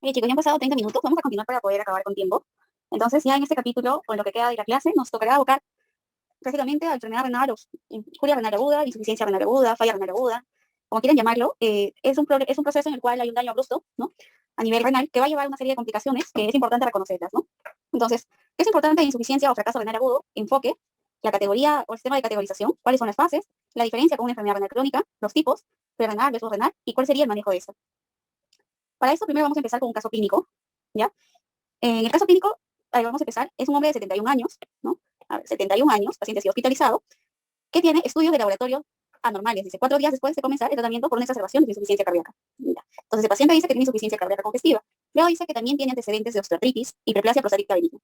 Oye, chicos, ya han pasado 30 minutos, vamos a continuar para poder acabar con tiempo. Entonces, ya en este capítulo, o en lo que queda de la clase, nos tocará abocar prácticamente a enfermedad renal, injuria renal aguda, insuficiencia renal aguda, falla renal aguda, como quieran llamarlo. Es un proceso en el cual hay un daño brusco, ¿no? A nivel renal, que va a llevar a una serie de complicaciones que es importante reconocerlas, ¿no? Entonces, ¿qué es importante en insuficiencia o fracaso renal agudo? Enfoque, la categoría o el sistema de categorización, cuáles son las fases, la diferencia con una enfermedad renal crónica, los tipos, prerenal versus renal, y cuál sería el manejo de esto. Para esto, primero vamos a empezar con un caso clínico, ¿ya? En el caso clínico, ahí vamos a empezar, es un hombre de 71 años, ¿no? A ver, 71 años, paciente ha sido hospitalizado, que tiene estudios de laboratorio anormales, dice, 4 días después de comenzar el tratamiento por una exacerbación de insuficiencia cardíaca. Mira. Entonces, el paciente dice que tiene insuficiencia cardíaca congestiva. Luego dice que también tiene antecedentes de osteoartritis y hiperplasia prostática benigna.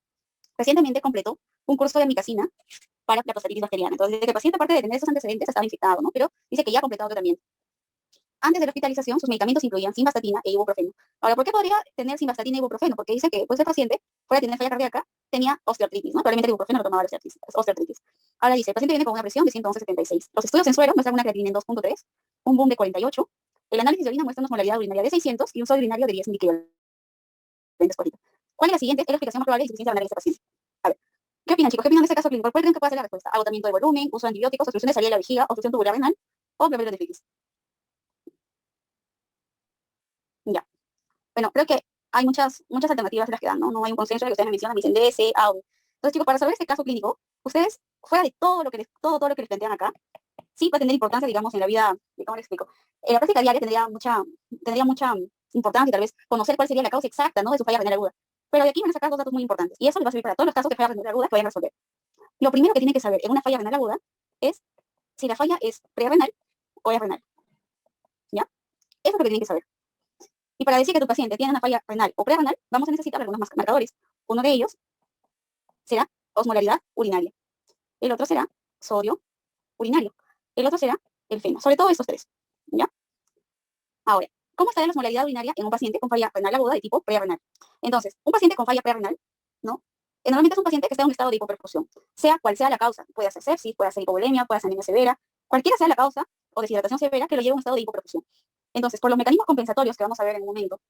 Recientemente completó un curso de amicacina para la prostatitis bacteriana. Entonces, dice que el paciente, aparte de tener esos antecedentes, estaba infectado, ¿no? Pero dice que ya ha completado tratamiento. Antes de la hospitalización, sus medicamentos incluían simvastatina e ibuprofeno. Ahora, ¿por qué podría tener simvastatina e ibuprofeno? Porque dice que pues, el paciente, fuera de tener falla cardíaca, tenía osteoartritis, ¿no? Probablemente el ibuprofeno lo tomaba la osteoartritis. Ahora dice, el paciente viene con una presión de 111,76. Los estudios en suero muestran una creatinina en 2,3, un boom de 48. El análisis de orina muestra una osmolaridad urinaria de 600 y un sodio urinario de 10 miliquivalentes por litro. ¿Cuál es la siguiente? Es la explicación más probable de insuficiencia renal en este paciente. A ver, ¿qué opinan, chicos? ¿Qué opinan de este caso clínico? ¿Cuál creen que puede ser la respuesta? Agotamiento de volumen, uso de antibióticos, obstrucción de salida de la vejiga, obstrucción tubular renal o glomerulonefritis. Ya. Bueno, creo que hay muchas alternativas de las que dan, ¿no? No hay un consenso de que ustedes me mencionan, me dicen DS, A o B. Entonces, chicos, para resolver este caso clínico, ustedes, fuera de todo lo que les plantean acá, sí va a tener importancia, digamos, en la vida, ¿cómo les explico? En la práctica diaria tendría mucha importancia, tal vez, conocer cuál sería la causa exacta, ¿no? De su falla renal aguda. Pero de aquí van a sacar dos datos muy importantes. Y eso les va a servir para todos los casos de falla renal aguda que vayan a resolver. Lo primero que tienen que saber en una falla renal aguda es si la falla es prerrenal o es renal. ¿Ya? Eso es lo que tienen que saber. Y para decir que tu paciente tiene una falla renal o prerrenal, vamos a necesitar algunos marcadores. Uno de ellos será osmolaridad urinaria. El otro será sodio urinario. El otro será el feno. Sobre todo estos tres. ¿Ya? Ahora, ¿cómo está la osmolaridad urinaria en un paciente con falla renal aguda de tipo prerrenal? Entonces, un paciente con falla prerrenal, ¿no? Normalmente es un paciente que está en un estado de hipoperfusión, sea cual sea la causa. Puede ser sepsis, puede ser hipovolemia, puede ser anemia severa, cualquiera sea la causa o deshidratación severa que lo lleve a un estado de hipoperfusión. Entonces, por los mecanismos compensatorios que vamos a ver en un momento,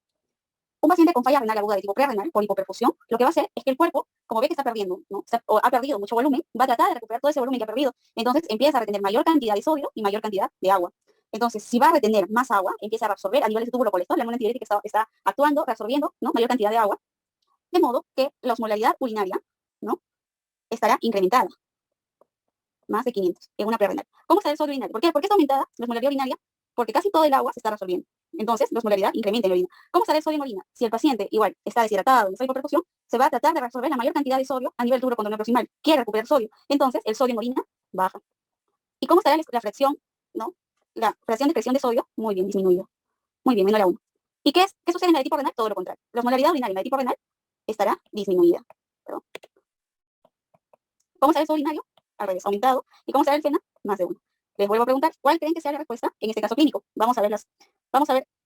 un paciente con falla renal aguda de tipo prerrenal por hipoperfusión, lo que va a hacer es que el cuerpo, como ve que está perdiendo, ¿no? O ha perdido mucho volumen, va a tratar de recuperar todo ese volumen que ha perdido. Entonces empieza a retener mayor cantidad de sodio y mayor cantidad de agua. Entonces, si va a retener más agua, empieza a reabsorber a nivel de su túbulo colector, la hormona antidiurética está actuando, reabsorbiendo, ¿no? Mayor cantidad de agua, de modo que la osmolaridad urinaria, ¿no? Estará incrementada, más de 500 en una prerrenal. ¿Cómo está el sodio urinario? ¿Por qué está aumentada la osmolaridad urinaria? Porque casi todo el agua se está resolviendo. Entonces, la osmolaridad incrementa en la orina. ¿Cómo está el sodio en orina? Si el paciente igual está deshidratado, en está hipoperfusión, se va a tratar de resolver la mayor cantidad de sodio a nivel túbulo contorno proximal. Quiere recuperar sodio. Entonces, el sodio en orina baja. ¿Y cómo estará la fracción, no? La fracción de presión de sodio, muy bien, disminuido. Muy bien, menor a 1. ¿Y qué sucede en la de tipo renal? Todo lo contrario. La osmolaridad urinaria en la de tipo renal estará disminuida. Perdón. ¿Cómo será el sodio urinario? Al revés, aumentado. ¿Y cómo será el FENA? Más de 1. Les vuelvo a preguntar, ¿cuál creen que sea la respuesta en este caso clínico? Vamos a ver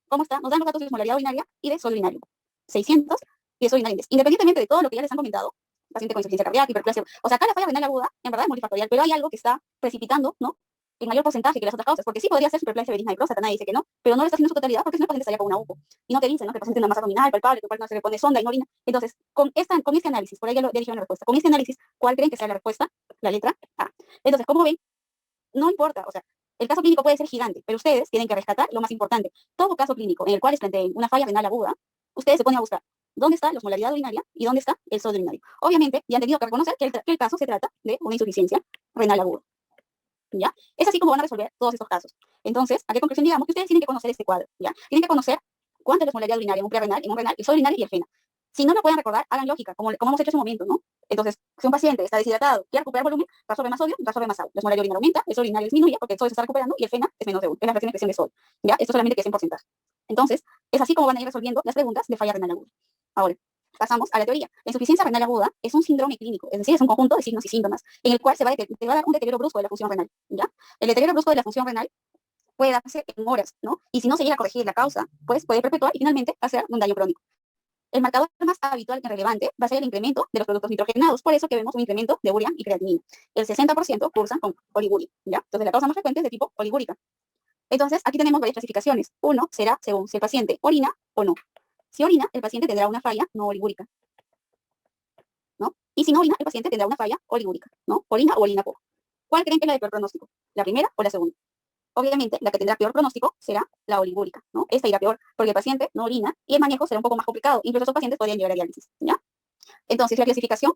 cómo está. Nos dan los datos de osmolaridad urinaria y de sodio urinario. 600 y de sodio urinario. Independientemente de todo lo que ya les han comentado, paciente con insuficiencia cardíaca, hiperplasia, o sea, acá la falla renal aguda, en verdad es multifactorial, pero hay algo que está precipitando, ¿no? En mayor porcentaje que las otras causas, porque sí podría ser hiperplasia benigna de próstata, nadie dice que no, pero no lo está haciendo en su totalidad porque si no el paciente estaría con una UPO. Y no te dicen, ¿no? Que el paciente tiene una masa abdominal palpable, que el cual no se le pone sonda y no orina. Entonces, con este análisis, por ahí ya dijeron la respuesta, con este análisis, ¿cuál creen que sea la respuesta? La letra A. Entonces, como ven, no importa, o sea, el caso clínico puede ser gigante, pero ustedes tienen que rescatar lo más importante. Todo caso clínico en el cual les planteen una falla renal aguda, ustedes se ponen a buscar dónde está la osmolaridad urinaria y dónde está el sodio urinario. Obviamente, ya han tenido que reconocer que el caso se trata de una insuficiencia renal aguda. ¿Ya? Es así como van a resolver todos estos casos. Entonces, ¿a qué conclusión llegamos? Que ustedes tienen que conocer este cuadro, ¿ya? Tienen que conocer cuánta es la osmolaridad urinaria en un prerrenal, en un renal, el sodio urinario y el FENA. Si no lo pueden recordar, hagan lógica, como hemos hecho hace un momento, ¿no? Entonces, si un paciente está deshidratado, quiere recuperar volumen, reabsorbe más sodio, reabsorbe más agua. La osmolaridad urinaria aumenta, el sodio urinario disminuye porque el sodio se está recuperando y el FENA es menos de 1. Es la fracción de presión de sodio, ¿ya? Esto solamente que es en porcentaje. Entonces, es así como van a ir resolviendo las preguntas de falla renal aguda. Ahora, pasamos a la teoría. La insuficiencia renal aguda es un síndrome clínico, es decir, es un conjunto de signos y síntomas en el cual se va a dar un deterioro brusco de la función renal, ¿ya? El deterioro brusco de la función renal puede darse en horas, ¿no? Y si no se llega a corregir la causa, pues puede perpetuar y finalmente hacer un daño crónico. El marcador más habitual y relevante va a ser el incremento de los productos nitrogenados, por eso que vemos un incremento de urea y creatinina. El 60% cursan con oliguria, ¿ya? Entonces la causa más frecuente es de tipo oligúrica. Entonces aquí tenemos varias clasificaciones. Uno será según si el paciente orina o no. Si orina, el paciente tendrá una falla no oligúrica, ¿no? Y si no orina, el paciente tendrá una falla oligúrica, ¿no? Orina o orina poco. ¿Cuál creen que es la de peor pronóstico? ¿La primera o la segunda? Obviamente, la que tendrá peor pronóstico será la oligúrica, ¿no? Esta irá peor porque el paciente no orina y el manejo será un poco más complicado. Incluso esos pacientes podrían llegar a diálisis, ¿ya? Entonces, la clasificación,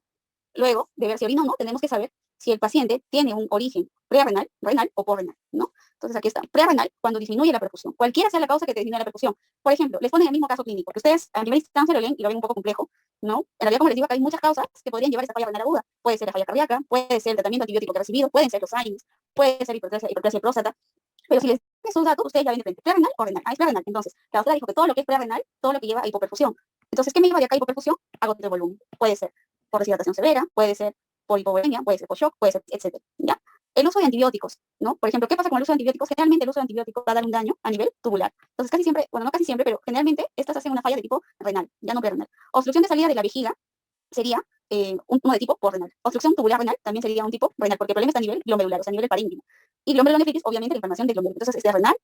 luego de ver si orina o no, tenemos que saber si el paciente tiene un origen prerenal, renal o porrenal, ¿no? Entonces, aquí está, prerenal, cuando disminuye la perfusión. Cualquiera sea la causa que te disminuya la perfusión. Por ejemplo, les ponen el mismo caso clínico, que ustedes a nivel distancia lo leen y lo ven un poco complejo, ¿no? En realidad, como les digo, acá hay muchas causas que podrían llevar a esta falla renal aguda. Puede ser la falla cardíaca, puede ser el tratamiento antibiótico que ha recibido, pueden ser los AINES, puede ser hiperplasia de próstata, pero si les dan esos datos, ustedes ya ven de frente, prerenal o renal. Ah, es prerenal. Entonces, la doctora dijo que todo lo que es prerenal, todo lo que lleva a hipoperfusión. Entonces, ¿qué me lleva de acá a hipoperfusión? Agotamiento de volumen. Puede ser por deshidratación severa, puede ser por hipovolemia, puede ser por shock, puede ser, etcétera. ¿Ya? El uso de antibióticos, ¿no? Por ejemplo, ¿qué pasa con el uso de antibióticos? Generalmente el uso de antibióticos va a dar un daño a nivel tubular. Entonces, casi siempre, bueno, no casi siempre, pero generalmente estas hacen una falla de tipo renal, ya no prerenal. Obstrucción de salida de la vejiga sería uno de tipo porrenal. Obstrucción tubular renal también sería un tipo renal, porque el problema está a nivel glomerular, o sea, a nivel del parénquima. Y glomerulonefritis, obviamente, la inflamación del glomérulo. Entonces, esta es renal,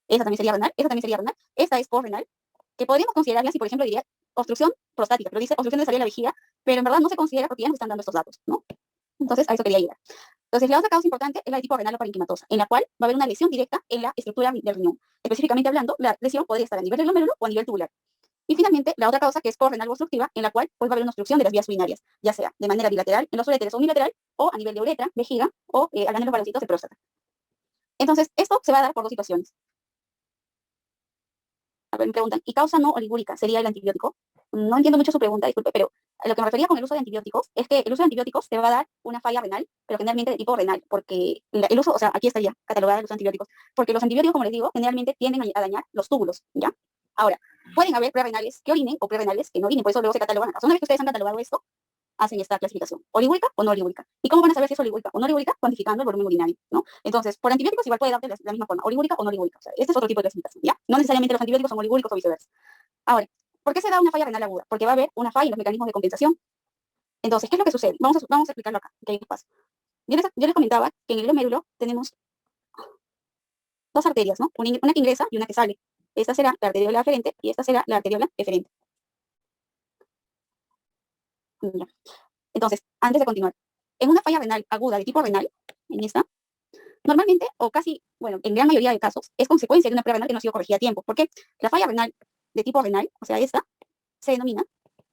esa también sería renal, esa también sería renal, esta es porrenal, que podríamos considerarla si, por ejemplo, diría obstrucción prostática, pero dice obstrucción de salida de la vejiga, pero en verdad no se considera porque ya nos están dando estos datos, ¿no? Entonces, a eso quería llegar. Entonces, la otra causa importante es la de tipo renal o parenquimatosa, en la cual va a haber una lesión directa en la estructura del riñón. Específicamente hablando, la lesión podría estar a nivel del glomérulo o a nivel tubular. Y finalmente, la otra causa que es correnal obstructiva, en la cual pues, va a haber una obstrucción de las vías urinarias, ya sea de manera bilateral en los uréteres o unilateral, o a nivel de uretra, vejiga, o hablando de los baloncitos de próstata. Entonces, esto se va a dar por dos situaciones. A ver, me preguntan, ¿y causa no oligúrica sería el antibiótico? No entiendo mucho su pregunta, disculpe, pero a lo que me refería con el uso de antibióticos es que el uso de antibióticos te va a dar una falla renal, pero generalmente de tipo renal, porque el uso, o sea, aquí estaría catalogada el uso de antibióticos, porque los antibióticos, como les digo, generalmente tienden a dañar los túbulos, ¿ya? Ahora, pueden haber prerenales que orinen o prerenales que no orinen, por eso luego se catalogan acá. Una vez que ustedes han catalogado esto, hacen esta clasificación, oligúrica o no oligúrica. ¿Y cómo van a saber si es oligúrica o no oligúrica? Cuantificando el volumen urinario, ¿no? Entonces, por antibióticos igual puede darte de la misma forma, oligúrica o no oligúrica. O sea, este es otro tipo de clasificación, ¿ya? No necesariamente los antibióticos son oligúricos o viceversa. Ahora, ¿por qué se da una falla renal aguda? Porque va a haber una falla en los mecanismos de compensación. Entonces, ¿qué es lo que sucede? Vamos a explicarlo acá, que hay un paso. Yo les comentaba que en el glomérulo tenemos dos arterias, ¿no? Una que ingresa y una que sale. Esta será la arteriola aferente y esta será la arteriola eferente. Ya. Entonces, antes de continuar, en una falla renal aguda de tipo renal, en esta, normalmente, o casi, bueno, en gran mayoría de casos, es consecuencia de una prerenal que no ha sido corregida a tiempo. Porque la falla renal de tipo renal, o sea, esta, se denomina,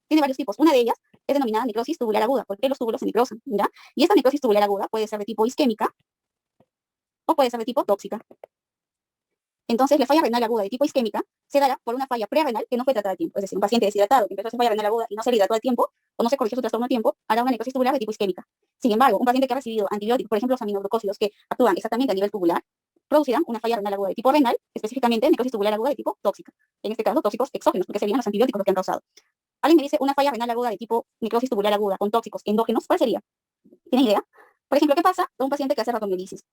tiene varios tipos. Una de ellas es denominada necrosis tubular aguda, porque los túbulos se necrosan, ¿ya? Y esta necrosis tubular aguda puede ser de tipo isquémica o puede ser de tipo tóxica. Entonces, la falla renal aguda de tipo isquémica se dará por una falla prerenal que no fue tratada a tiempo. Es decir, un paciente deshidratado que empezó a hacer falla renal aguda y no se le hidrató a tiempo o no se corrigió su trastorno a tiempo, hará una necrosis tubular de tipo isquémica. Sin embargo, un paciente que ha recibido antibióticos, por ejemplo, los aminoglucósidos que actúan exactamente a nivel tubular, producirán una falla renal aguda de tipo renal, específicamente necrosis tubular aguda de tipo tóxica. En este caso, tóxicos exógenos, porque serían los antibióticos los que han causado. Alguien me dice una falla renal aguda de tipo necrosis tubular aguda con tóxicos endógenos, ¿cuál sería? ¿Tienen idea? Por ejemplo, ¿qué pasa con un paciente que hace ratomiolisis?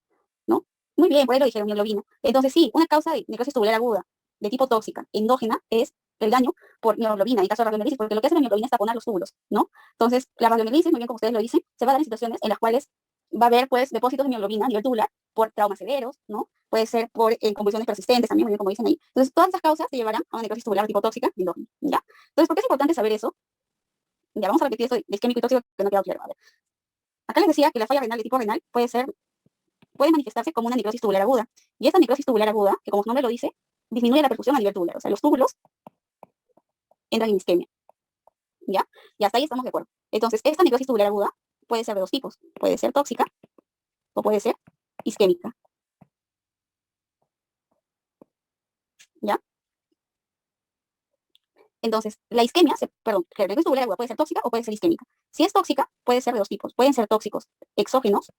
¿No? Muy bien, por ahí lo dijeron, mioglobina. Entonces, sí, una causa de necrosis tubular aguda de tipo tóxica, endógena, es el daño por mioglobina, en caso de radiomielisis, porque lo que hace la mioglobina es taponar los túbulos, ¿no? Entonces, la radiomielisis, muy bien como ustedes lo dicen, se va a dar en situaciones en las cuales va a haber, pues, depósitos de mioglobina a nivel tubular por traumas severos, ¿no? Puede ser por convulsiones persistentes también, muy bien como dicen ahí. Entonces, todas esas causas te llevarán a una necrosis tubular tipo tóxica, endógena, ¿ya? Entonces, ¿por qué es importante saber eso? Ya, vamos a repetir esto de isquémico y tóxico que no queda claro. A ver. Acá les decía que la falla renal de tipo renal puede manifestarse como una necrosis tubular aguda. Y esta necrosis tubular aguda, que como su nombre lo dice, disminuye la perfusión a nivel tubular. O sea, los túbulos entran en isquemia. ¿Ya? Y hasta ahí estamos de acuerdo. Entonces, esta necrosis tubular aguda puede ser de dos tipos. Puede ser tóxica o puede ser isquémica. ¿Ya? Entonces, la isquemia, perdón, la necrosis tubular aguda puede ser tóxica o puede ser isquémica. Si es tóxica, puede ser de dos tipos. Pueden ser tóxicos exógenos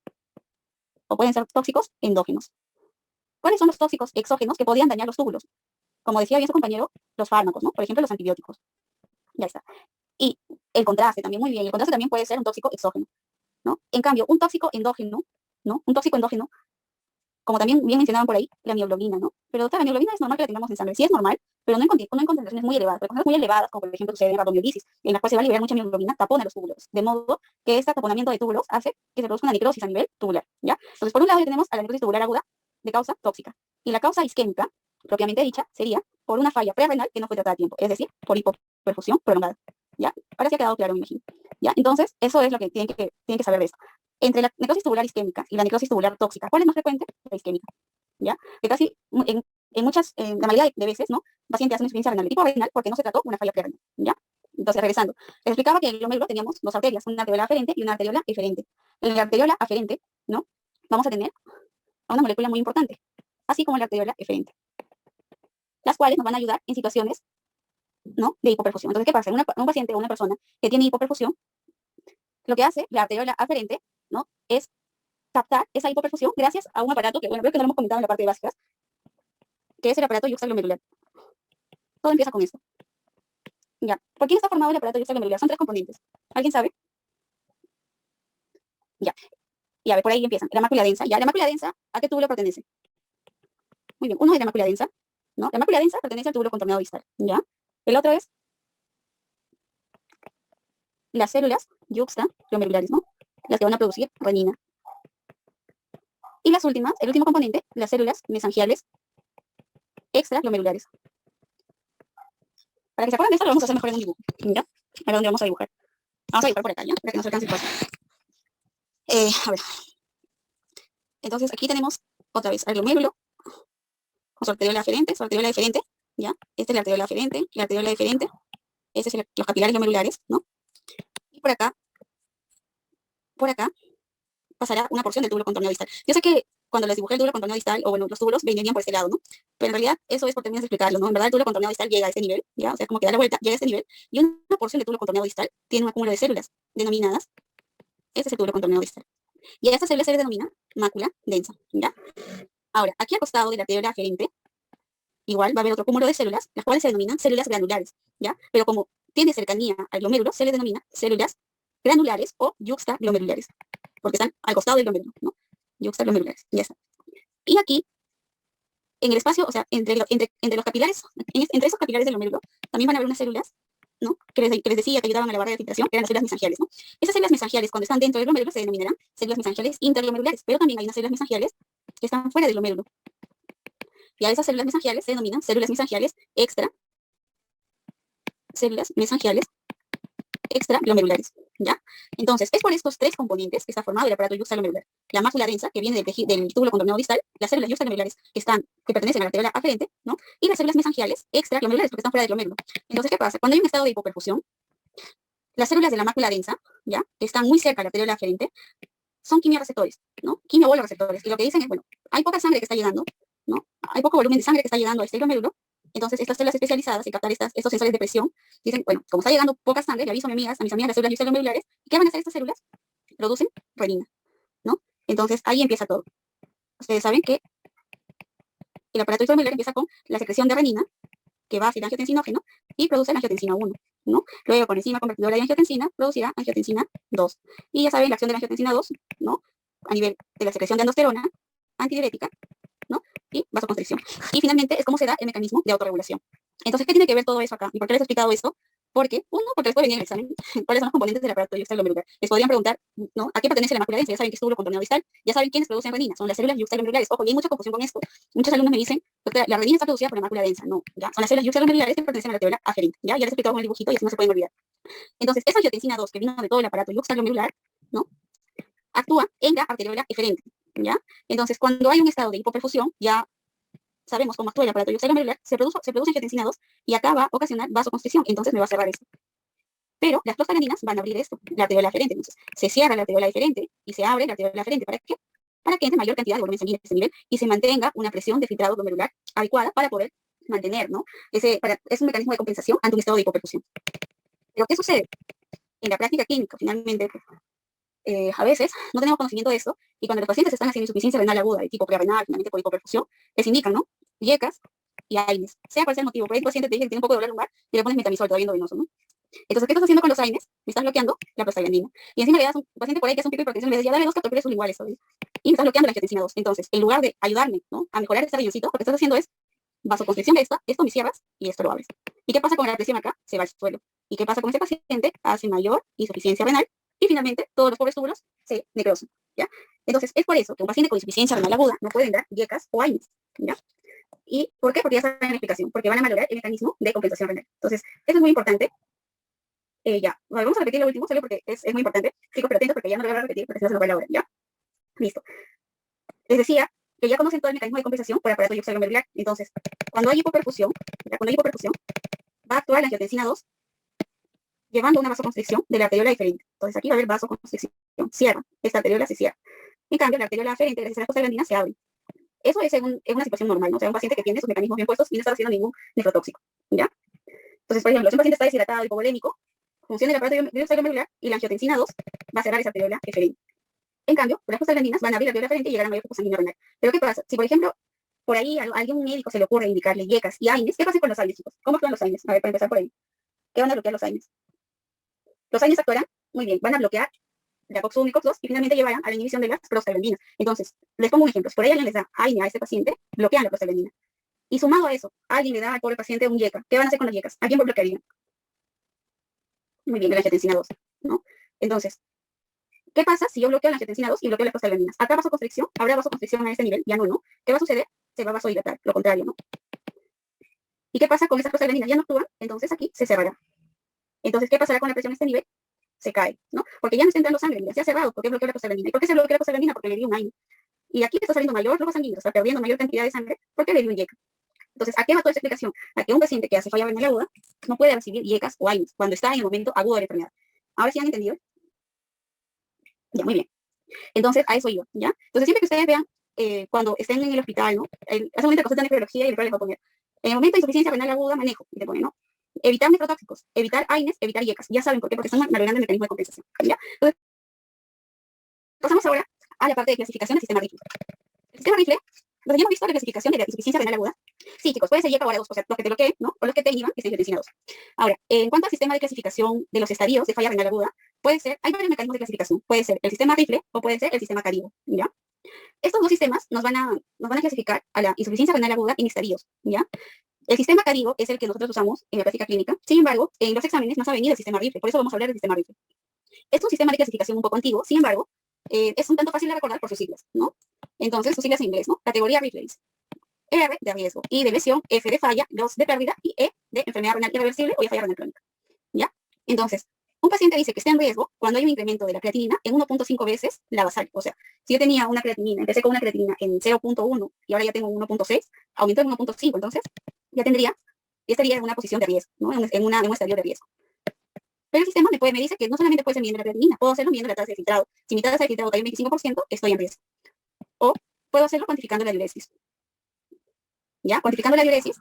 o pueden ser tóxicos endógenos. ¿Cuáles son los tóxicos exógenos que podrían dañar los túbulos? Como decía bien su compañero, los fármacos, ¿no? Por ejemplo, los antibióticos. Ya está. Y el contraste también, muy bien. El contraste también puede ser un tóxico exógeno, ¿no? En cambio, un tóxico endógeno, ¿no? Un tóxico endógeno, como también bien mencionaban por ahí, la mioglobina, ¿no? Pero la mioglobina es normal que la tengamos en sangre. Sí es normal, pero no en concentraciones muy elevadas. Concentraciones muy elevadas, como por ejemplo sucede en la rhabdomiolisis, en la cual se va a liberar mucha mioglobina, tapona los túbulos. De modo que este taponamiento de túbulos hace que se produzca una necrosis a nivel tubular, ¿ya? Entonces, por un lado ya tenemos a la necrosis tubular aguda de causa tóxica. Y la causa isquémica, propiamente dicha sería por una falla prerrenal que no fue tratada a tiempo, es decir, por hipoperfusión prolongada. ¿Ya? Ahora sí ha quedado claro, me imagino. ¿Ya? Entonces, eso es lo que tienen que saber de esto. Entre la necrosis tubular isquémica y la necrosis tubular tóxica, ¿cuál es más frecuente? La isquémica. ¿Ya? Que casi en muchas, la mayoría de veces, ¿no? Pacientes hacen insuficiencia renal de tipo renal porque no se trató una falla prerrenal. ¿Ya? Entonces, regresando, les explicaba que en el glomérulo teníamos dos arterias, una arteriola aferente y una arteriola eferente. En la arteriola aferente, ¿no? Vamos a tener a una molécula muy importante, así como la arteriola eferente, las cuales nos van a ayudar en situaciones, ¿no? De hipoperfusión. Entonces, ¿qué pasa? Un paciente o una persona que tiene hipoperfusión, lo que hace la arteriola aferente, ¿no? Es captar esa hipoperfusión gracias a un aparato que, bueno, creo que no lo hemos comentado en la parte de básicas, que es el aparato yuxtaglomerular. Todo empieza con esto. Ya. ¿Por quién está formado el aparato yuxtaglomerular? Son tres componentes. ¿Alguien sabe? Ya. Y a ver, por ahí empiezan. La mácula densa. Ya, la mácula densa, ¿a qué túbulo pertenece? Muy bien. Uno es la mácula densa, ¿no? La mácula densa pertenece al túbulo contorneado distal. Ya. El otro es las células yuxtaglomerulares, ¿no? Las que van a producir renina. Y las últimas, el último componente, las células mesangiales extraglomerulares. Para que se acuerden de esto, lo vamos a hacer mejor en un dibujo. ¿Ya? A ver dónde vamos a dibujar. Vamos a dibujar por acá, ¿ya? Para que nos alcance el paso. A ver. Entonces, aquí tenemos otra vez al glomérulo con su arteriola aferente, ¿ya? Esta es la arteriola aferente, la arteriola deferente. Estos son los capilares glomerulares, ¿no? Y por acá pasará una porción del túbulo contorneado distal. Yo sé que cuando les dibujé el túbulo contorneado distal, o bueno, los túbulos venían por este lado, ¿no? Pero en realidad eso es por términos de explicarlo, ¿no? En verdad el túbulo contorneado distal llega a este nivel, ¿ya? O sea, como que da la vuelta, llega a este nivel, y una porción del túbulo contorneado distal tiene un acúmulo de células denominadas, este es el túbulo contorneado distal. Y a estas células se les denomina mácula densa, ¿ya? Ahora, aquí al costado de la arteriola aferente, igual va a haber otro cúmulo de células, las cuales se denominan células granulares, ¿ya? Pero como tiene cercanía al glomérulo, se les denomina células granulares o yuxtaglomerulares, porque están al costado del glomérulo, ¿no? Yuxtaglomerulares, ya está. Y aquí, en el espacio, o sea, entre los capilares, entre esos capilares del glomérulo, también van a haber unas células, ¿no? Que les decía que ayudaban a la barrera de filtración, que eran las células mesangiales, ¿no? Esas células mesangiales, cuando están dentro del glomérulo, se denominarán células mesangiales intraglomerulares, pero también hay unas células mesangiales que están fuera del glomérulo. Y a esas células mesangiales se denominan células mesangiales extraglomerulares, ¿ya? Entonces, es por estos tres componentes que está formado el aparato yuxtaglomerular. La mácula densa, que viene del túbulo contorneado distal, las células yuxtaglomerulares que pertenecen a la arteriola aferente, ¿no? Y las células mesangiales extraglomerulares, porque están fuera del glomérulo. Entonces, ¿qué pasa? Cuando hay un estado de hipoperfusión, las células de la mácula densa, ¿ya? Que están muy cerca de la arteriola aferente, son quimiorreceptores, ¿no? Quimioreceptores. Y lo que dicen es, bueno, hay poca sangre que está llegando, ¿no? Hay poco volumen de sangre que está llegando a este glomérulo. Entonces, estas células especializadas en captar estos sensores de presión dicen, bueno, como está llegando poca sangre, le aviso a mis amigas, las células yuxtaglomerulares, ¿qué van a hacer estas células? Producen renina, ¿no? Entonces, ahí empieza todo. Ustedes saben que el aparato yuxtaglomerular empieza con la secreción de renina, que va a ser angiotensinógeno, y produce la angiotensina 1, ¿no? Luego, con enzima convertidora de angiotensina, producirá angiotensina 2. Y ya saben, la acción de la angiotensina 2, ¿no? A nivel de la secreción de aldosterona, antidiurética, ¿no? Y vasoconstricción. Y finalmente es cómo se da el mecanismo de autorregulación. Entonces, ¿qué tiene que ver todo eso acá? ¿Y por qué les he explicado esto? Porque les puede venir el examen, cuáles son los componentes del aparato yuxtaglomerular. Les podrían preguntar, ¿no? ¿A qué pertenece la mácula densa? Ya saben que es túbulo contorneado distal, ya saben quiénes producen renina, son las células yuxtaglomerulares. Ojo, y hay mucha confusión con esto. Muchos alumnos me dicen, doctora, la renina está producida por la mácula densa. No, ya, son las células yuxtaglomerulares que pertenecen a la arteriola aferente. Ya les he explicado con el dibujito y así no se pueden olvidar. Entonces, esa angiotensina 2 que vino de todo el aparato yuxtaglomerular, ¿no? Actúa en la arteriola eferente, ¿ya? Entonces, cuando hay un estado de hipoperfusión, ya sabemos cómo actúa el aparato yuxtaglomerular, se produce angiotensina 2 y acá va a ocasionar vasoconstricción, entonces me va a cerrar esto. Pero las prostaglandinas van a abrir esto, la arteriola eferente. Entonces, se cierra la arteriola eferente y se abre la arteriola eferente. ¿Para qué? Para que entre mayor cantidad de volumen sanguíneo a ese nivel y se mantenga una presión de filtrado glomerular adecuada para poder mantener, ¿no? Es un mecanismo de compensación ante un estado de hipoperfusión. Pero, ¿qué sucede? En la práctica clínica, finalmente, a veces no tenemos conocimiento de esto y cuando los pacientes están haciendo insuficiencia renal aguda de tipo prerrenal, finalmente por hipoperfusión, les indican, ¿no? IECAS y AINES. Sea cual sea el motivo, por ahí el paciente te dice que tiene un poco de dolor lumbar y le pones metamizol todavía endovenoso, ¿no? Entonces, ¿qué estás haciendo con los AINES? Me estás bloqueando la prostaglandina. Y encima le das a un paciente por ahí que es un pico de hipertensión, le dices, ya dale 2 captopril iguales, ¿sabes? Y me estás bloqueando la angiotensina 2. Entonces, en lugar de ayudarme, ¿no? A mejorar este riñoncito, lo que estás haciendo es vasoconstricción de esto me cierras y esto lo abres. ¿Y qué pasa con la presión acá? Se va al suelo. ¿Y qué pasa con ese paciente? Hace mayor insuficiencia renal y finalmente todos los pobres túbulos se necrosan, ¿ya? Entonces, es por eso que un paciente con insuficiencia renal aguda no puede dar IECAS o AINES, ¿ya? ¿Y por qué? Porque ya saben la explicación, porque van a valorar el mecanismo de compensación renal. Entonces, eso es muy importante. Ya, vamos a repetir lo último, solo porque es muy importante. Chicos, pero atentos porque ya no lo voy a repetir, porque si no se nos va la hora, ¿ya? Listo. Les decía que ya conocen todo el mecanismo de compensación por aparato yuxtaglomerular. Entonces, cuando hay hipoperfusión, va a actuar la angiotensina 2 llevando una vasoconstricción de la arteriola diferente. Entonces, aquí va a haber vasoconstricción. Cierra. Esta arteriola se cierra. En cambio, la arteriola aferente, gracias a la prostaglandina, se abre. Eso es en una situación normal, ¿no? O sea, un paciente que tiene sus mecanismos bien puestos y no está haciendo ningún nefrotóxico, ¿ya? Entonces, por ejemplo, si un paciente está deshidratado, hipovolémico, funciona el aparato yuxtaglomerular y la angiotensina 2 va a cerrar esa arteriola eferente. En cambio, las prostaglandinas van a abrir la arteriola eferente y llegar a mayor flujo sanguíneo renal. Pero ¿qué pasa? Si, por ejemplo, por ahí a algún médico se le ocurre indicarle YECAS y AINES, ¿qué pasa con los AINES, chicos? ¿Cómo actúan los AINES? A ver, para empezar por ahí. ¿Qué van a bloquear los AINES? Los AINES actuarán, muy bien, van a bloquear la COX-1 y COX-2 y finalmente llevarán a la inhibición de las prostaglandinas. Entonces, les pongo un ejemplo. Si por ahí alguien les da AINE a este paciente, bloquean la prostaglandina. Y sumado a eso, alguien le da al pobre paciente un YECA. ¿Qué van a hacer con los YECAs? ¿A quién bloquearían? Muy bien, de la angiotensina 2, ¿no? Entonces, ¿qué pasa si yo bloqueo la angiotensina 2 y bloqueo las prostaglandinas? Acá vasoconstricción, habrá vasoconstricción a este nivel, ya no, ¿no? ¿Qué va a suceder? Se va a vasodilatar, lo contrario, ¿no? ¿Y qué pasa con esas prostaglandinas? Ya no actúan, entonces aquí se cerrará. Entonces, ¿qué pasará con la presión a este nivel? Se cae, ¿no? Porque ya no está entrando sangre, ya se ha cerrado, porque bloqueó la prostaglandina. ¿Y por qué se bloqueó la prostaglandina? Porque le dio un AINE. Y aquí está saliendo mayor flujo sanguíneo, está perdiendo mayor cantidad de sangre porque le dio un YECA. Entonces, ¿a qué va toda esa explicación? A que un paciente que hace falla renal aguda no puede recibir YECAs o AINES cuando está en el momento agudo de la enfermedad. ¿Ahora sí han entendido? Ya, muy bien. Entonces, a eso iba, ¿ya? Entonces, siempre que ustedes vean, cuando estén en el hospital, ¿no? Hace un momento consultan nefrología y el doctor les va a poner, en el momento de insuficiencia renal aguda, manejo, y te pone, ¿no? Evitar nefrotóxicos, evitar AINES, evitar YECAs. Ya saben por qué, porque están valorando el mecanismo de compensación, ¿ya? Entonces, pasamos ahora a la parte de clasificación del sistema RIFLE. El sistema RIFLE, nos habíamos visto la clasificación de la insuficiencia renal aguda. Sí, chicos, puede ser YECA o ARA2, o sea, los que te bloqueen, ¿no? O los que te inhiban, que es angiotensina 2. Ahora, en cuanto al sistema de clasificación de los estadios de falla renal aguda, puede ser, hay varios mecanismos de clasificación. Puede ser el sistema RIFLE o puede ser el sistema CARIBO, ¿ya? Estos dos sistemas nos van a clasificar a la insuficiencia renal aguda en estadios, ¿ya? El sistema CARIBO es el que nosotros usamos en la práctica clínica. Sin embargo, en los exámenes nos ha venido el sistema RIFLE, por eso vamos a hablar del sistema RIFLE. Es un sistema de clasificación un poco antiguo, sin embargo, es un tanto fácil de recordar por sus siglas, ¿no? Entonces, sus siglas en inglés, ¿no? Categoría RIFLE. R de riesgo, I de lesión, F de falla, 2 de pérdida y E de enfermedad renal irreversible o ya falla renal crónica, ¿ya? Entonces, un paciente dice que está en riesgo cuando hay un incremento de la creatinina en 1.5 veces la basal. O sea, si yo tenía una creatinina, empecé con una creatinina en 0.1 y ahora ya tengo 1.6, aumentó en 1.5, entonces ya estaría en una posición de riesgo, ¿no? En un estadio de riesgo. Pero el sistema me dice que no solamente puede ser midiendo la creatinina, puedo hacerlo midiendo la tasa de filtrado. Si mi tasa de filtrado cae un 25%, estoy en riesgo. O puedo hacerlo cuantificando la diuresis. ¿Ya? Cuantificando la diuresis,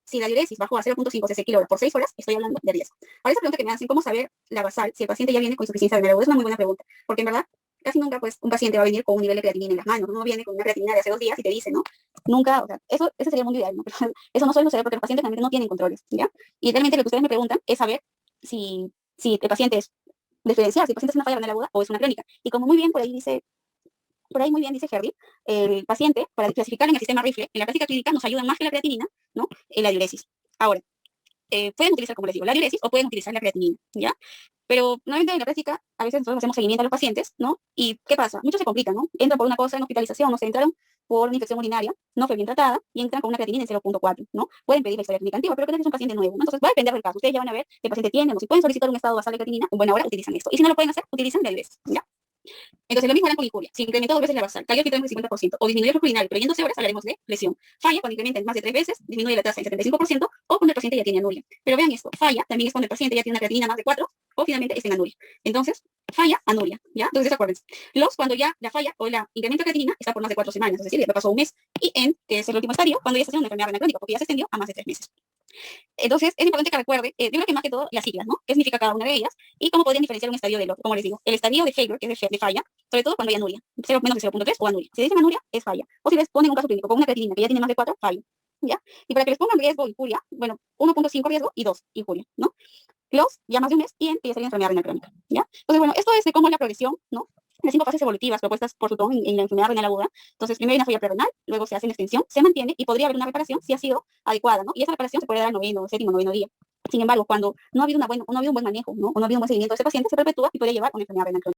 si la diuresis bajó a 0.5 cc/hora por 6 horas, estoy hablando de riesgo. Ahora esa pregunta que me hacen, ¿cómo saber la basal si el paciente ya viene con insuficiencia renal aguda? Es una muy buena pregunta, porque en verdad casi nunca pues un paciente va a venir con un nivel de creatinina en las manos, no viene con una creatinina de hace 2 días y te dice, ¿no? Nunca, o sea, eso sería el mundo ideal, ¿no? Pero eso no suele suceder porque los pacientes realmente no tienen controles, ¿ya? Y realmente lo que ustedes me preguntan es saber si el paciente es diferenciar, si el paciente es una falla renal aguda o es una crónica. Y como muy bien por ahí muy bien dice Herdy, el paciente, para clasificar en el sistema RIFLE, en la práctica clínica nos ayuda más que la creatinina, ¿no? En la diuresis. Ahora, pueden utilizar, como les digo, la diuresis o pueden utilizar la creatinina, ¿ya? Pero nuevamente en la práctica, a veces nosotros hacemos seguimiento a los pacientes, ¿no? ¿Y qué pasa? Muchos se complican, ¿no? Entran por una cosa en hospitalización, o se entraron por una infección urinaria, no fue bien tratada, y entran con una creatinina en 0.4, ¿no? Pueden pedir la historia clínica antigua, pero que es un paciente nuevo, ¿no? Entonces va a depender del caso. Ustedes ya van a ver qué el paciente tiene, o si pueden solicitar un estado basal de creatinina, en buena hora utilizan esto. Y si no lo pueden hacer, utilizan la diuresis, ¿ya? Entonces, lo mismo harán con injuria. Si incrementó 2 veces la basal, cayó el filtrado en el 50%, o disminuyó el flujo urinario, pero en 12 horas hablaremos de lesión. Falla cuando incrementa en más de 3 veces, disminuye la tasa en 75%, o cuando el paciente ya tiene anuria. Pero vean esto, falla también es cuando el paciente ya tiene una creatinina más de 4, o finalmente está en anuria. Entonces, falla, anuria, ¿ya? Entonces, acuérdense. Los, cuando ya la falla o la incremento de creatinina está por más de 4 semanas, es decir, ya pasó un mes. Y en, que es el último estadio, cuando ya está haciendo una enfermedad renal crónica, porque ya se extendió a más de 3 meses. Entonces, es importante que recuerde, yo creo que más que todo, las siglas, ¿no? ¿Qué significa cada una de ellas? Y cómo podrían diferenciar un estadio del otro. Como les digo, el estadio de failure, que es de falla, sobre todo cuando hay anuria, 0 menos de 0.3 o anuria. Si dicen anuria, es falla. O si les ponen un caso clínico con una creatinina que ya tiene más de 4, falla. ¿Ya? Y para que les pongan riesgo, injuria, bueno, 1.5 riesgo y 2, injuria, ¿no? Los, ya más de un mes, y en que ya sería enfermedad renal crónica, ¿ya? Entonces, bueno, esto es de cómo es la progresión, ¿no? Las 5 fases evolutivas propuestas por Sutton en la enfermedad renal aguda. Entonces, primero hay una falla prerenal, luego se hace una extensión, se mantiene y podría haber una reparación si ha sido adecuada, ¿no? Y esa reparación se puede dar al noveno, séptimo, noveno día. Sin embargo, cuando no ha habido un buen manejo, ¿no? O no ha habido un buen seguimiento de ese paciente, se perpetúa y puede llevar a una enfermedad renal crónica.